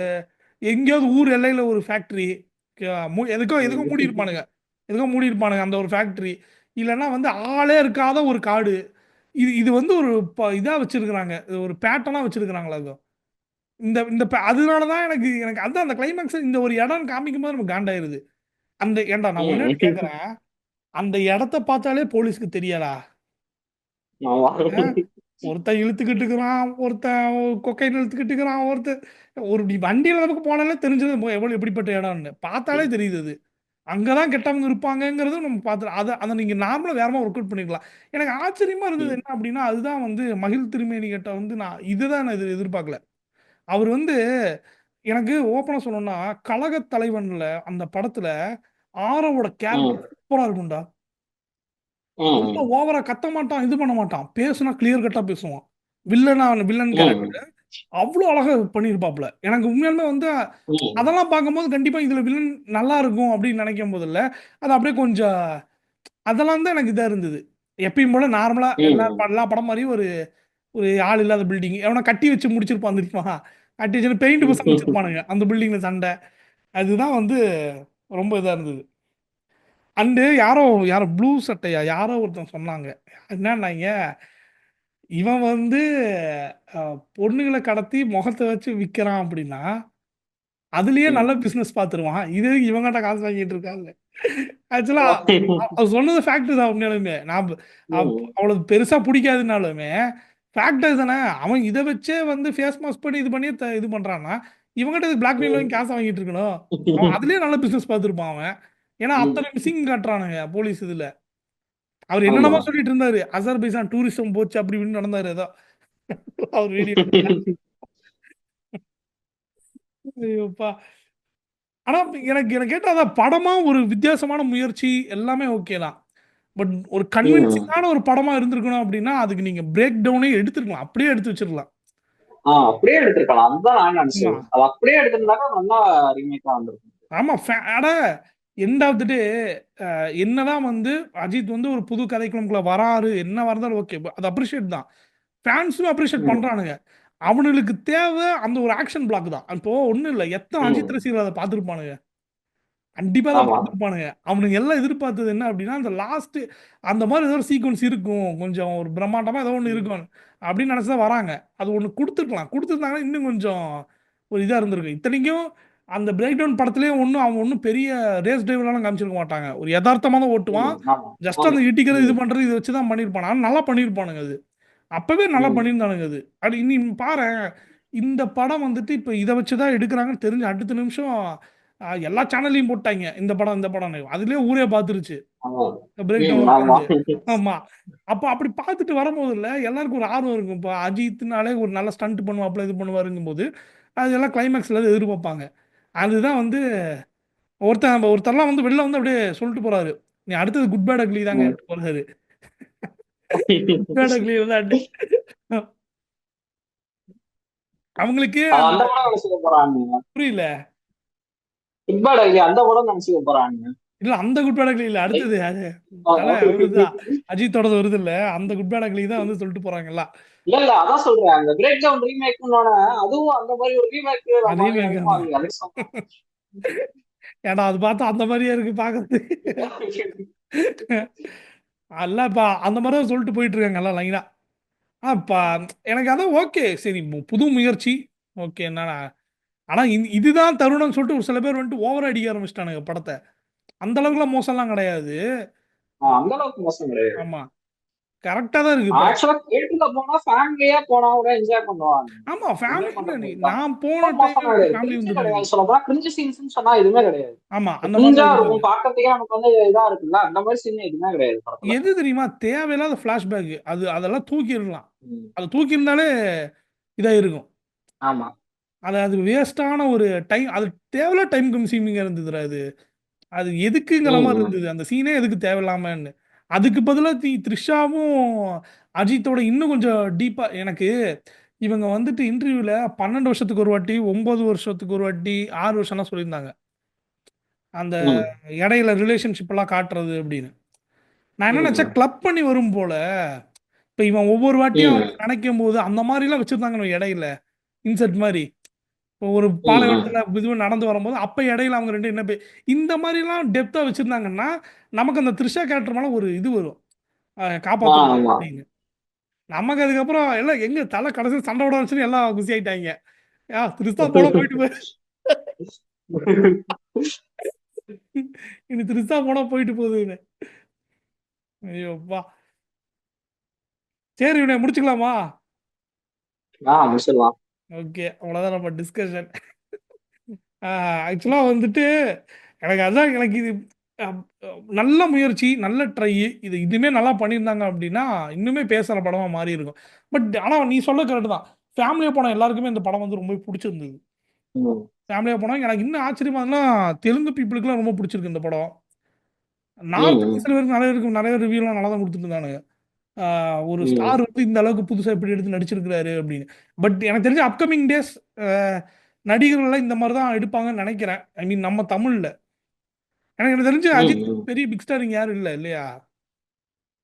எங்கேயாவது ஊர் எல்லையில ஒரு ஃபேக்டரி, ஓகேவா? எதுக்கோ எதுக்கோ ம். மூடியிருப்பானுங்க. எதுக்கோ மூடியிருப்பானுங்க அந்த ஒரு ஃபேக்டரி. இல்லன்னா வந்து ஆளே இருக்காத ஒரு காடு. இது இது வந்து ஒரு இதா வச்சிருக்கிறாங்க. இது ஒரு பேட்டர்னா வச்சிருக்கிறாங்களா அது. இந்த இந்த அதனால தான் எனக்கு எனக்கு அதான் அந்த கிளைமாக்ஸ் இந்த ஒரு இடம் காமிக்கும்போது நமக்கு காண்டாயிருது. அந்த ஏன்டா நான் ஒண்ணே ஒண்ணு ம். கேட்கிறேன். அந்த இடத்த பார்த்தாலே போலீஸ்க்கு தெரியாதா? ஆமா. ஆ? ஒருத்தன் இழுத்துக்கிட்டு இருக்கிறான், ஒருத்தன் கொக்கைன் இழுத்துக்கிட்டு இருக்கிறான், ஒருத்தன் ஒரு நீ வண்டியில நமக்கு போனாலே தெரிஞ்சது எவ்வளவு எப்படிப்பட்ட இடம்னு. பார்த்தாலே தெரியுது அது. அங்கதான் கெட்டவங்க இருப்பாங்கங்கிறது நம்ம பார்த்து அத நீங்க நார்மலா வேறமா ஒர்க் அவுட் பண்ணிருக்கலாம். எனக்கு ஆச்சரியமா இருந்தது ம். என்ன அப்படின்னா, அதுதான் வந்து மகிழ் திருமேனி கிட்ட வந்து இதுதான் நான் எதிர்பார்க்கல. அவர் வந்து எனக்கு ஓப்பனா சொல்லணும்னா, கழகத் தலைவன்ல அந்த படத்துல ஆரோவோட ம். கேரக்டர் சூப்பரா இருக்கும்டா. ரொம்ப ம். ஓவரா கத்த மாட்டான், இது பண்ண மாட்டான். பேசுனா கிளியர் கட்டா பேசுவான். வில்லன் ம். கேரக்டர் அவ்ளோ அழகா பண்ணியிருப்பாப்ல. எனக்கு உண்மையாலுமே வந்து ம். அதெல்லாம் பார்க்கும்போது கண்டிப்பா இதுல வில்லன் நல்லா இருக்கும் அப்படின்னு நினைக்கும் போதில்ல, அது அப்படியே கொஞ்சம் அதெல்லாம் தான் எனக்கு இதா இருந்தது. எப்பயும் போல நார்மலா ம். எல்லா படம் மாரியும் ஒரு ஒரு ஆள் இல்லாத பில்டிங். எவனோ கட்டி வச்சு முடிச்சிருப்பான் தெரியுமா? கட்டி வச்சு பெயிண்ட் பூசாம ம். வச்சிருப்பானுங்க. அந்த பில்டிங்ல சண்டை. அதுதான் வந்து ரொம்ப இதா இருந்தது. அண்டு யாரோ ப்ளூ சட்டையா யாரோ ஒருத்தன் சொன்னாங்க. என்னன்னாய்ங்க, இவன் வந்து அ பொண்ணுங்கள கடத்தி முகத்த வச்சு விக்கிறான் அப்படின்னா, அதிலேயே நல்ல பிசினஸ் பார்த்துருவான். இது எதுக்கு இவன்கிட்ட காசு வாங்கிட்டு இருக்கான்னு. ஆக்சுவலா அவர் சொன்னது ஃபேக்ட் தான் உண்மையாலுமே. நான் ம். அவ்வளவு பெருசா புடிக்காதுனாலுமே, ஃபேக்ட் அதுதானே. அவன் இத வச்சே வந்து ஃபேஸ் மாஸ்க் பண்ணி இது பண்ணி இது பண்றான்னா, இவன்கிட்ட எதுக்கு பிளாக்மெயில் வாங்கி காசு வாங்கிட்டு இருக்கணும்? அவன் அதிலேயே நல்ல பிசினஸ் பார்த்துருப்பான் அவன். ஏன்னா ம். அத்தனை மிஸ்ஸிங் காட்டுறானுங்க போலீஸ் இதுல. அவர் ஆமா. என்னென்னமோ சொல்லிட்டு இருந்தாரு. அசர்பைசான் டூரிசம் போச்சு அப்படி இப்படின்னு நடந்தாரு ஏதோ. அவர் வீடியோ. ஐயோப்பா! ஆனா எனக்கு எனக்கு கேட்டா அதான் படமா ஒரு வித்தியாசமான முயற்சி எல்லாமே ஓகே தான். பட் ஒரு ம். கன்வின்சிங்கான ஒரு படமா இருந்திருக்கணும் அப்படின்னா, அதுக்கு நீங்க பிரேக் டவுனே எடுத்துருக்கலாம். அப்படியே எடுத்து வச்சிரலாம். அப்படியே எடுத்திருக்கலாம். அதுதான் நான் ஆமா. நினைச்சது. அது அப்படியே எடுத்திருந்தாலும் நல்லா ரீமேக்கா வந்திருக்கும். ஆமா. அட எண்ட் ஆஃப் த டே என்னதான் வந்து அஜித் வந்து ஒரு புது கதைக்களம்குள்ள வராரு, என்ன வந்தாலும் ஓகே. அது அப்ரிஷியேட் தான். ஃபேன்ஸும் அப்ரிஷியேட் ம். பண்றானுங்க. அவனுங்களுக்கு தேவை அந்த ஒரு ஆக்ஷன் பிளாக் தான். இப்போ ஒண்ணும் இல்ல. எத்தன அஜித் ம். ரசிகர்கள் அத பார்த்திருப்பானுங்க. கண்டிப்பா அத ஆமா. பார்த்திருப்பானுங்க. அவனுங்க எல்லாம் எதிர்பார்த்தது என்ன அப்படின்னா, அந்த லாஸ்ட் அந்த மாரி ஏதோ ஒரு சீக்வென்ஸ் இருக்கும். கொஞ்சம் ஒரு பிரம்மாண்டமா ஏதோ ஒண்ணு ம். இருக்கும். அப்படின்னு நினைச்சு தான் வராங்க. அது ஒண்ணு குடுத்துருக்கலாம். குடுத்துருந்தாங்கன்னா இன்னும் கொஞ்சம் ஒரு இதா இருந்திருக்கும். இத்தனைக்கும் அந்த பிரேக் டவுன் படத்திலேயே அவன் ஒண்ணும் பெரிய ரேஸ் டிரைவர்லாம் காமிச்சிருக்க மாட்டாங்க. ஒரு எதார்த்தமா தான் ஓட்டுவான். ம். ஆமா. ஜஸ்ட் ஆமா. அந்த இடிக்கிறது, இது ம். பண்றது இத வச்சு தான் பண்ணியிருப்பான். ஆனா நல்லா பண்ணியிருப்பானுங்க அது. அப்பவே நல்லா ம். பண்ணியிருந்தானுங்க அது. அது இனி பாரேன், இந்த படம் வந்துட்டு இப்ப இத வச்சு தான் எடுக்குறாங்கன்னு தெரிஞ்சு அடுத்த நிமிஷம் எல்லா சேனல்லயும் போட்டாய்ங்க. இந்த படம்ன்னு. அதிலேயே ஊரே பார்த்துருச்சு. ஆமா. பிரேக் ம். டவுன் ஆமா. உட்காந்து. ஆமா. அப்ப அப்படி பார்த்துட்டு வரும்போதுல்ல, எல்லாருக்கும் ஒரு ஆர்வம் இருக்கும். இப்ப அஜித்னாலே ஒரு நல்ல ஸ்டண்ட் பண்ணுவாப்ல, இது பண்ணுவாருங்கும்போது, அதெல்லாம் கிளைமாக்ஸ்ல எதிர்பார்ப்பாங்க. அதுதான் வந்து ஒருத்தர்லாம் வந்து வெளில வந்து அப்படியே சொல்லிட்டு போறாரு. "நீ அடுத்தது குட் பேட் அக்லி ம். தாங்கன்ட்டு" போறாரு. குட் பேட் அக்லி தான்ட்டு. அவங்களுக்கே அது அந்த அந்த படம் நினைச்சுக்க போறானுங்க. புரியல. ஃபுட்பால் ஐடியா அந்த படம் நினைச்சுக்க போறானுங்க. இல்ல அந்த குட் பேட் அக்லி இல்ல, அடுத்தது தல அவருதான், அஜித்தோடது வருது இல்ல, அந்த குட் பேட் அக்லி தான் வந்து சொல்லிட்டு போறாங்கல்ல. இல்ல இல்ல, அதான் சொல்றேன், அந்த பிரேக் டவுன் ரீமேக்னோட அதுவும் அந்த மாதிரி ஒரு ரீமேக் அதே நம்ம மேக்கர் நினைப்போம், தான். அது அதே சொன்னோம். ஏன்னா அது பார்த்தா அந்த மாதிரியே இருக்கு பாக்குறது. அல்ல இப்ப அந்த மாதிரி தான் சொல்லிட்டு போயிட்டு இருக்காங்கல்ல லைனா. இப்ப எனக்கு அதான் ஓகே, சரி புது முயற்சி, ஓகே என்னடா. ஆனா இதுதான் தருணம்னு சொல்லிட்டு ஒரு சில பேர் வந்துட்டு ஓவர் அடிக்க ஆரம்பிச்சிட்டானுங்க படத்தை. அந்த அளவுக்குலாம் மோசம்லாம் கிடையாது. அந்த அளவுக்கு மோசம் கிடையாது. ஆமா, கரெக்டா தான் இருக்கு படம். ஆக்சுவலா தியேட்டர்ல போனா ஃபேமிலியா போனா கூட என்ஜாய் பண்ணுவாங்க. ஆமா, என்ஜாய் ஃபேமிலி பண்ற மூவி தான். நான் ரொம்ப போன டைமே மோசமா கிடையாது, ஃபேமிலி கிரிஞ்சு வந்துட்டாங்க. கிடையாது. சொல்ல போனா கிரிஞ்சு சீன்ஸ் சொன்னா எதுவுமே கிடையாது. ஆமா, அந்த கிரிஞ்சா மாதிரிலாம் எதுவுமே இருக்கும் இல்லை. பாக்கிறதுக்கே, நமக்கு வந்து இதா இருக்குல்ல, அந்த மாதிரி சீன் எதுவுமே கிடையாது படத்துல. எது தெரியுமா தேவையில்லாத ஃபிளாஷ்பேக், அதெல்லாம் தூக்கிடலாம். ம். அது தூக்கி இருந்தாலே இதாயிருக்கும். ஆமா. அது வேஸ்டான ஒரு டைம், அது தேவையில்ல டைம் கன்சியூமிங்கா இருந்ததுடா அது. அது எதுக்குங்கிற ம், மாதிரி ம். இருந்தது, அந்த சீனே எதுக்கு தேவையில்லாமன்னு. அதுக்கு பதிலா த்ரிஷாவும் அஜித்தோட இன்னும் கொஞ்சம் டீப்பா எனக்கு, இவங்க வந்துட்டு இன்டர்வியூல 12 வருஷத்துக்கு ஒரு வாட்டி, 9 வருஷத்துக்கு ஒரு வாட்டி, 6 வருஷம்லாம் சொல்லியிருந்தாங்க. அந்த ம், இடையில ரிலேஷன்ஷிப் எல்லாம் காட்டுறது அப்படின்னு. நான் என்ன நினைச்சேன், ம், கிளப் பண்ணி வரும் போல. இப்ப இவன் ஒவ்வொரு வாட்டியும் ம், அவன் நினைக்கும் போது அந்த மாதிரி எல்லாம் வச்சிருந்தாங்க இடையில, இன்செர்ட் மாதிரி. இப்போ ஒரு ம், ம். பாலைவனத்துல இதுவும் நடந்து வரும்போது அப்ப இடையில அவங்க ரெண்டு என்ன இந்த மாதிரிலாம் டெப்தா வச்சிருந்தாங்கன்னா நமக்கு அந்த த்ரிஷா கேரக்டர் மேல ஒரு இது வரும், காப்பாத்தணும் ஆமா. அப்படின்னு. நமக்கு அதுக்கப்புறம் எல்லாம் எங்க தலை கடைசி சண்டை விட வச்சுன்னு எல்லாம் குசி ஆயிட்டாங்க. த்ரிஷா போனா போயிட்டு போய் இனி த்ரிஷா போனா போயிட்டு போகுதுன்னு. ஐயோப்பா. சரி, இவனை முடிச்சுக்கலாமா? முடிச்சிடலாம். ஓகே, அவ்வளோதான் நம்ம டிஸ்கஷன். ஆக்சுவலாக வந்துட்டு எனக்கு அதான், எனக்கு இது அஹ், நல்ல முயற்சி, நல்ல ட்ரை. இதுவுமே நல்லா பண்ணியிருந்தாங்க அப்படின்னா இன்னுமே பேசுகிற படமாக மாறி இருக்கும். பட் ஆனால் நீ சொல்ல கரெக்டு தான், ஃபேமிலியாக போன எல்லாருக்குமே இந்த படம் வந்து ரொம்ப பிடிச்சிருந்தது. ம், ஃபேமிலியாக போனால் எனக்கு இன்னும் ஆச்சரியமா இருந்ததுன்னா, தெலுங்கு பீப்புளுக்குலாம் ரொம்ப பிடிச்சிருக்கு இந்த படம். ம், நார்த் ம், சில பேருக்கு நிறைய ரிவ்யூலாம் நல்லா தான் கொடுத்துட்டு இருந்தானுங்க. ஒரு ம், ஸ்டார் வந்து இந்த அளவுக்கு புதுசாக எப்படி எடுத்து நடிச்சிருக்கிறாரு அப்படின்னு. பட் எனக்கு தெரிஞ்ச அப்கமிங் டேஸ் நடிகர்கள்லாம் இந்த மாதிரி தான் எடுப்பாங்கன்னு நினைக்கிறேன். ஐ மீன் நம்ம தமிழ்ல. எனக்கு தெரிஞ்சு ம், அஜித் ம். பெரிய பிக் ஸ்டார் இங்க யாரும் இல்லை இல்லையா?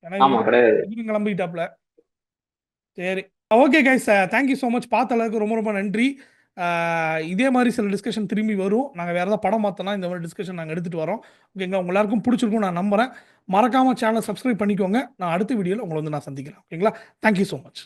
எனக்கு ஆமா, கிடையாது. இவரும் கிளம்பிட்டாப்ல. சரி, okay guys, thank you so much. பார்த்த அளவுக்கு ரொம்ப ரொம்ப நன்றி. இதே மாதிரி சில டிஸ்கஷன் திரும்பி வரும். நாங்கள் வேறு ஏதாவது படம் பார்த்தோன்னா இந்த மாதிரி டிஸ்கஷன் நாங்கள் எடுத்துகிட்டு வரோம். ஓகேங்களா? உங்க எல்லாருக்கும் பிடிச்சிருக்கும் நான் நம்புகிறேன். மறக்காமல் சேனலை சப்ஸ்கிரைப் பண்ணிக்கோங்க. நான் அடுத்த வீடியோவில் உங்களை வந்து நான் சந்திக்கிறேன். ஓகேங்களா? Thank you so much.